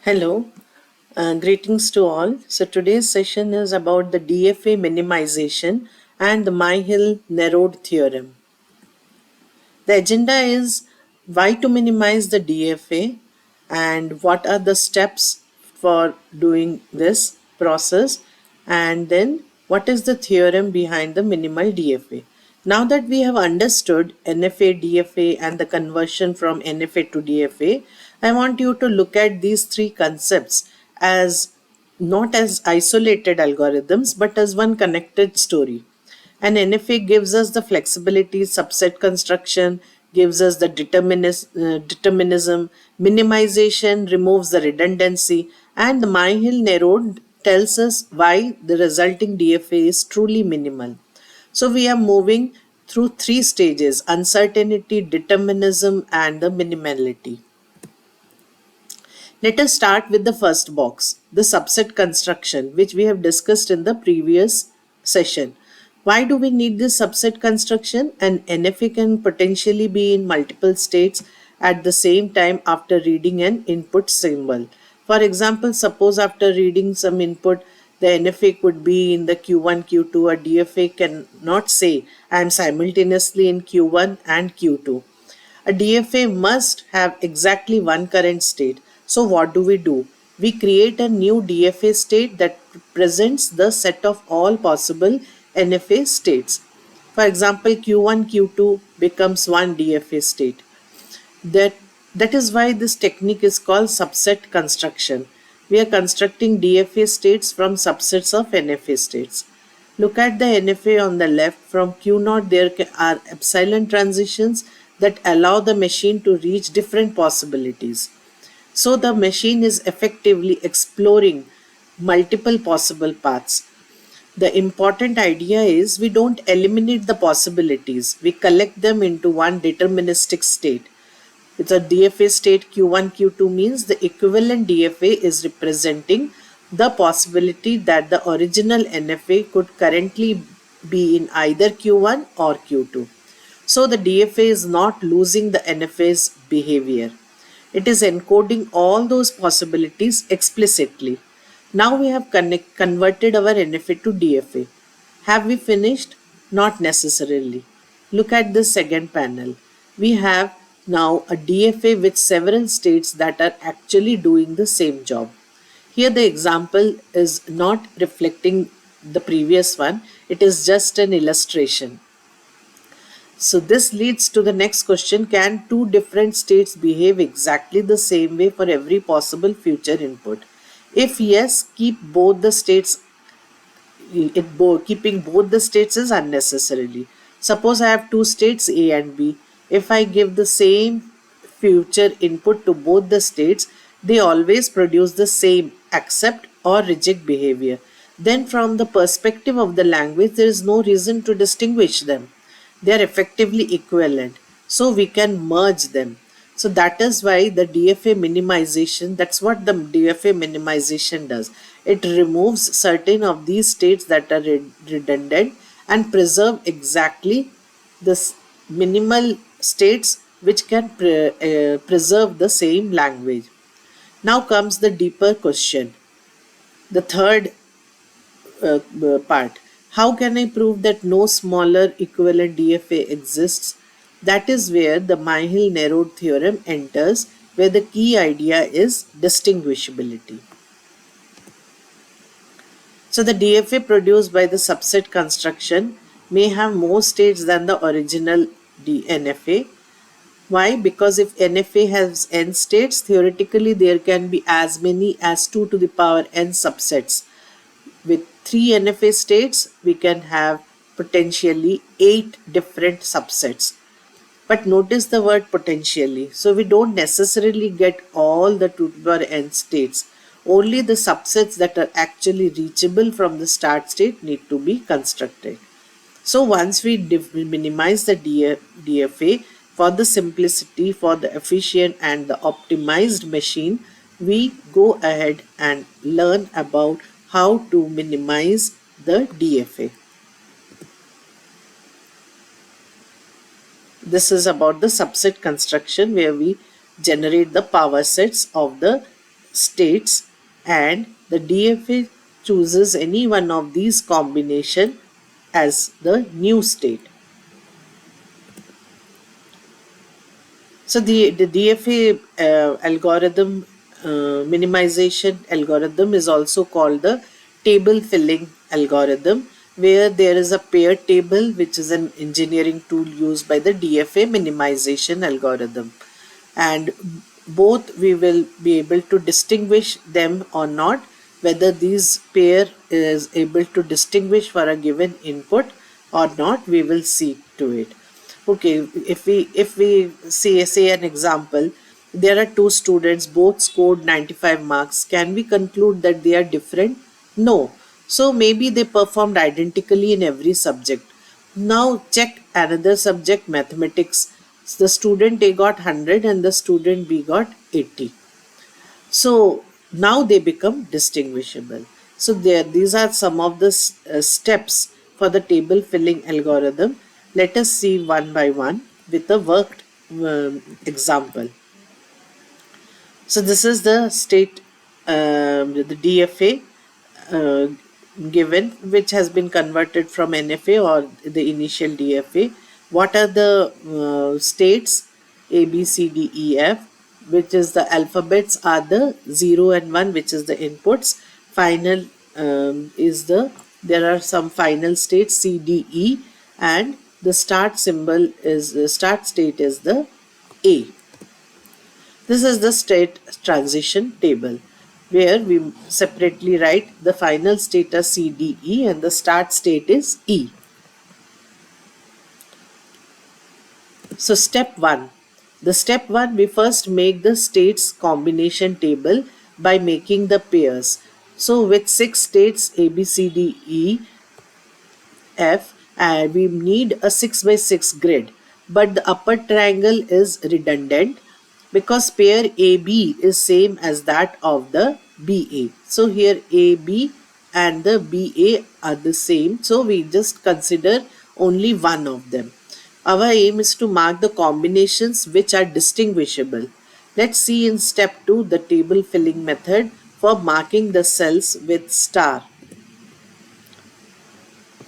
Hello, greetings to all. So today's session is about the DFA minimization and the Myhill-Nerode theorem. The agenda is why to minimize the DFA and what are the steps for doing this process, and then what is the theorem behind the minimal DFA. Now that we have understood NFA, DFA and the conversion from NFA to DFA, I want you to look at these three concepts as not as isolated algorithms but as one connected story. And NFA gives us the flexibility, subset construction gives us the determinism, minimization removes the redundancy, and the Myhill-Nerode tells us why the resulting DFA is truly minimal. So we are moving through three stages: uncertainty, determinism, and the minimality. Let us start with the first box, the subset construction, which we have discussed in the previous session. Why do we need this subset construction? An NFA can potentially be in multiple states at the same time after reading an input symbol. For example, suppose after reading some input, the NFA could be in the Q1, Q2, or DFA cannot say I am simultaneously in Q1 and Q2. A DFA must have exactly one current state. So what do? We create a new DFA state that presents the set of all possible NFA states. For example, Q1, Q2 becomes one DFA state. That, that is why this technique is called subset construction. We are constructing DFA states from subsets of NFA states. Look at the NFA on the left. From Q0 there are epsilon transitions that allow the machine to reach different possibilities. So the machine is effectively exploring multiple possible paths. The important idea is we don't eliminate the possibilities, we collect them into one deterministic state. With a DFA state Q1, Q2 means the equivalent DFA is representing the possibility that the original NFA could currently be in either Q1 or Q2. So the DFA is not losing the NFA's behavior. It is encoding all those possibilities explicitly. Now we have converted our NFA to DFA. Have we finished? Not necessarily. Look at the second panel. We have now a DFA with several states that are actually doing the same job. Here the example is not reflecting the previous one, it is just an illustration. So this leads to the next question: can two different states behave exactly the same way for every possible future input? If yes, keeping both the states is unnecessarily. Suppose I have two states A and B. If I give the same future input to both the states, they always produce the same accept or reject behavior. Then from the perspective of the language, there is no reason to distinguish them. They are effectively equivalent. So we can merge them. So that is why the DFA minimization, that's what the DFA minimization does. It removes certain of these states that are redundant and preserve exactly the minimal states which can preserve the same language. Now comes the deeper question, the third part. How can I prove that no smaller equivalent DFA exists? That is where the Myhill-Nerode theorem enters, where the key idea is distinguishability. So the DFA produced by the subset construction may have more states than the original NFA. Why? Because if NFA has n states, theoretically there can be as many as 2 to the power n subsets. With 3 NFA states, we can have potentially 8 different subsets. But notice the word potentially. So we don't necessarily get all the 2 to the power n states. Only the subsets that are actually reachable from the start state need to be constructed. So once we minimize the DFA for the simplicity, for the efficient and the optimized machine, we go ahead and learn about how to minimize the DFA. This is about the subset construction where we generate the power sets of the states and the DFA chooses any one of these combination as the new state. So the DFA algorithm, minimization algorithm, is also called the table filling algorithm, where there is a pair table which is an engineering tool used by the DFA minimization algorithm, and both we will be able to distinguish them or not, whether these pair is able to distinguish for a given input or not, we will see to it. Okay, if we say an example, there are two students, both scored 95 marks. Can we conclude that they are different? No. So maybe they performed identically in every subject. Now check another subject, mathematics. The student A got 100 and the student B got 80. So now they become distinguishable. So these are some of the steps for the table filling algorithm. Let us see one by one with a worked example. So this is the state, the DFA uh, given, which has been converted from NFA or the initial DFA. What are the states? A, B, C, D, E, F, which is the alphabets are the 0 and 1, which is the inputs. Final is there are some final states C, D, E, and the start symbol is the start state is the A. This is the state transition table, where we separately write the final state as C, D, E and the start state is E. So step 1. The step 1, we first make the states combination table by making the pairs. So with 6 states A, B, C, D, E, F, and we need a 6 by 6 grid, but the upper triangle is redundant because pair AB is same as that of the BA. So here AB and the BA are the same, so we just consider only one of them. Our aim is to mark the combinations which are distinguishable. Let's see in step 2 the table filling method for marking the cells with star.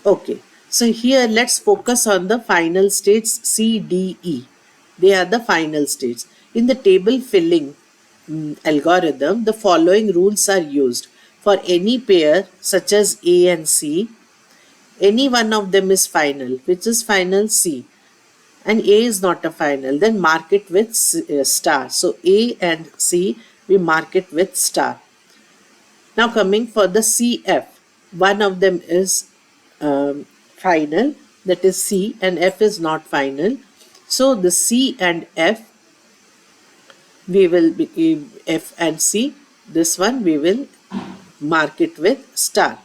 Okay, so here let's focus on the final states C, D, E. They are the final states. In the table filling algorithm, the following rules are used. For any pair such as A and C, any one of them is final. Which is final? C. And A is not a final, then mark it with star. So A and C, we mark it with star. Now coming for the CF, one of them is final, that is C, and F is not final. So the C and F, we will be F and C, this one we will mark it with star.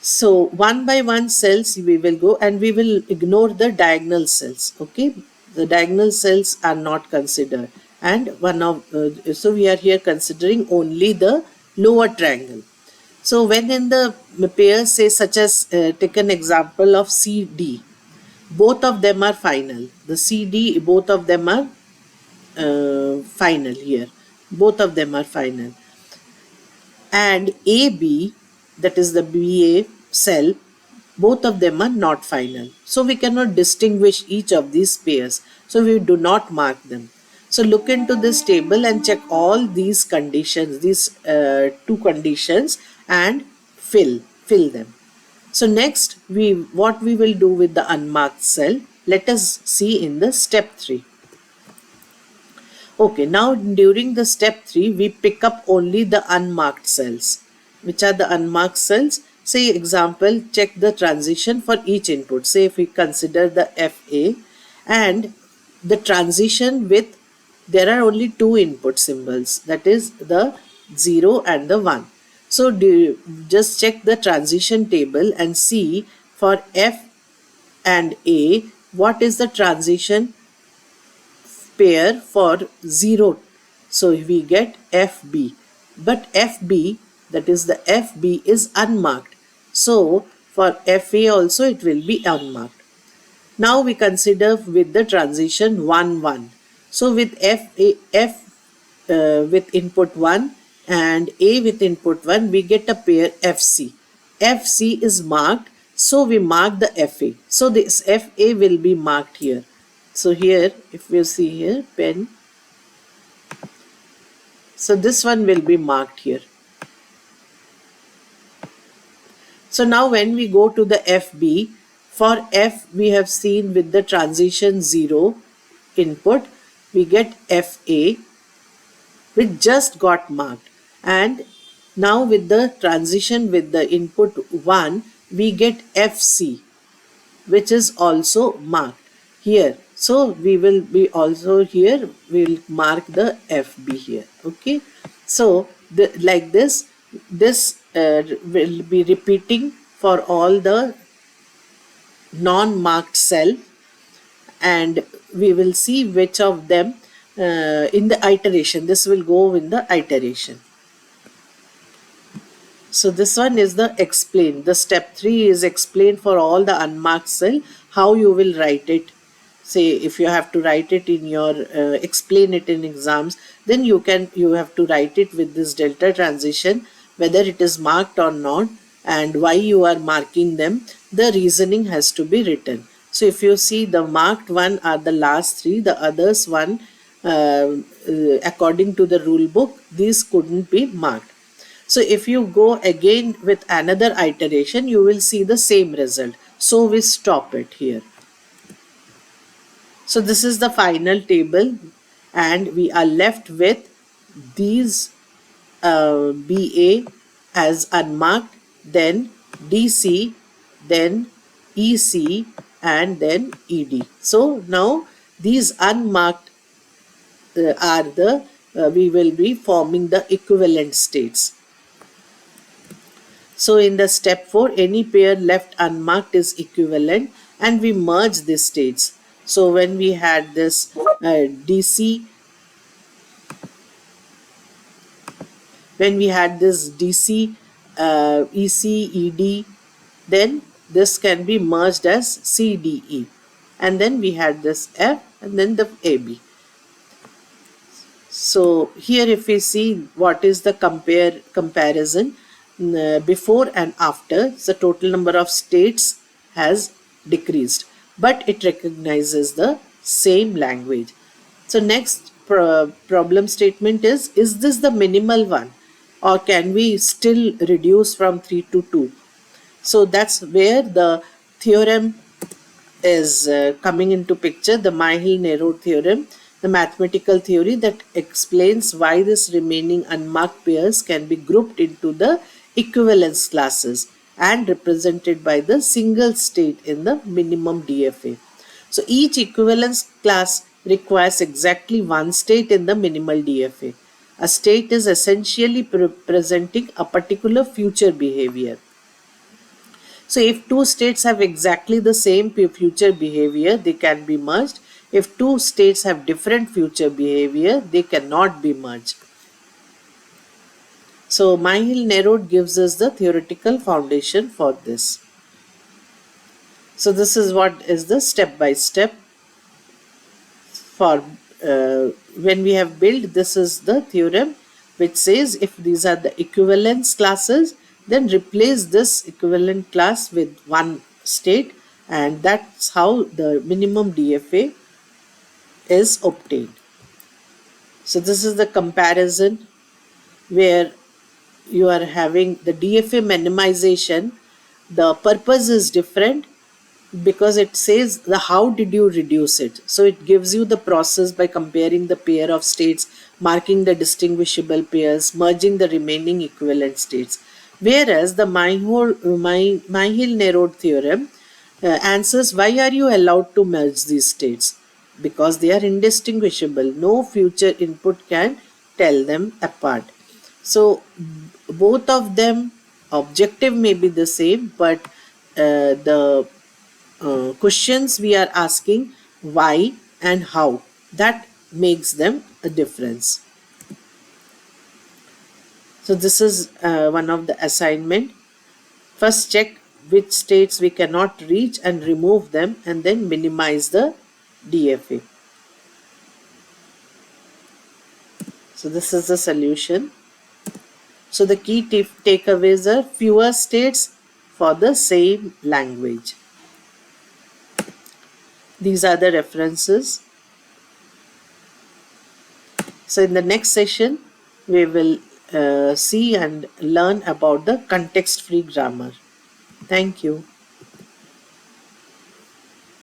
So one by one cells we will go, and we will ignore the diagonal cells. Okay, the diagonal cells are not considered, and one of so we are here considering only the lower triangle. So when in the pairs, say such as take an example of CD, both of them are final. The CD, both of them are final here. Both of them are final. And AB, that is the BA cell, both of them are not final. So we cannot distinguish each of these pairs. So we do not mark them. So look into this table and check all these conditions, these two conditions, and fill them. So next, what we will do with the unmarked cell, let us see in the step 3. Okay, now during the step 3, we pick up only the unmarked cells. Which are the unmarked cells? Say example, check the transition for each input. Say if we consider the FA, and the transition with, there are only two input symbols, that is the 0 and the 1. So just check the transition table and see for F and A, what is the transition pair for 0. So we get FB, but FB, that is the FB is unmarked. So for FA also it will be unmarked. Now we consider with the transition 1, 1. So with with input 1 and A with input 1, we get a pair FC. FC is marked, so we mark the FA. So this FA will be marked here. So here, if you see here, pen. So this one will be marked here. So now when we go to the FB, for F we have seen with the transition 0 input, we get FA, which just got marked. And now with the transition with the input 1, we get FC, which is also marked here. So we will be also here, we will mark the FB here. Okay. So like this will be repeating for all the non-marked cell, and we will see which of them in the iteration. This will go in the iteration. So this one is the explain. The step 3 is explain for all the unmarked cell, how you will write it. Say if you have to write it in your explain it in exams, then you have to write it with this delta transition, whether it is marked or not, and why you are marking them. The reasoning has to be written. So if you see, the marked one are the last 3, the others one according to the rule book, these couldn't be marked. So if you go again with another iteration, you will see the same result. So we stop it here. So this is the final table, and we are left with these BA as unmarked, then DC, then EC, and then ED. So now these unmarked are the we will be forming the equivalent states. So in the step 4, any pair left unmarked is equivalent, and we merge these states. So when we had this DC, EC, ED, then this can be merged as CDE. And then we had this F and then the AB. So here if we see what is the comparison before and after, the total number of states has decreased, but it recognizes the same language. So next problem statement is this the minimal one, or can we still reduce from 3 to 2? So that's where the theorem is coming into picture, the Myhill-Nerode theorem, the mathematical theory that explains why this remaining unmarked pairs can be grouped into the equivalence classes and represented by the single state in the minimum DFA. So each equivalence class requires exactly one state in the minimal DFA. A state is essentially representing a particular future behavior. So if two states have exactly the same future behavior, they can be merged. If two states have different future behavior, they cannot be merged. So Myhill-Nerode gives us the theoretical foundation for this. So this is what is the step by step for when we have built. This is the theorem which says if these are the equivalence classes, then replace this equivalent class with one state, and that's how the minimum DFA is obtained. So this is the comparison where you are having the DFA minimization. The purpose is different because it says the how did you reduce it. So it gives you the process by comparing the pair of states, marking the distinguishable pairs, merging the remaining equivalent states. Whereas the Myhill-Nerode theorem answers why are you allowed to merge these states? Because they are indistinguishable. No future input can tell them apart. So both of them objective may be the same, but the questions we are asking why and how, that makes them a difference. So this is one of the assignment. First check which states we cannot reach and remove them, and then minimize the DFA. So this is the solution. So the key takeaways are fewer states for the same language. These are the references. So in the next session, we will see and learn about the context-free grammar. Thank you.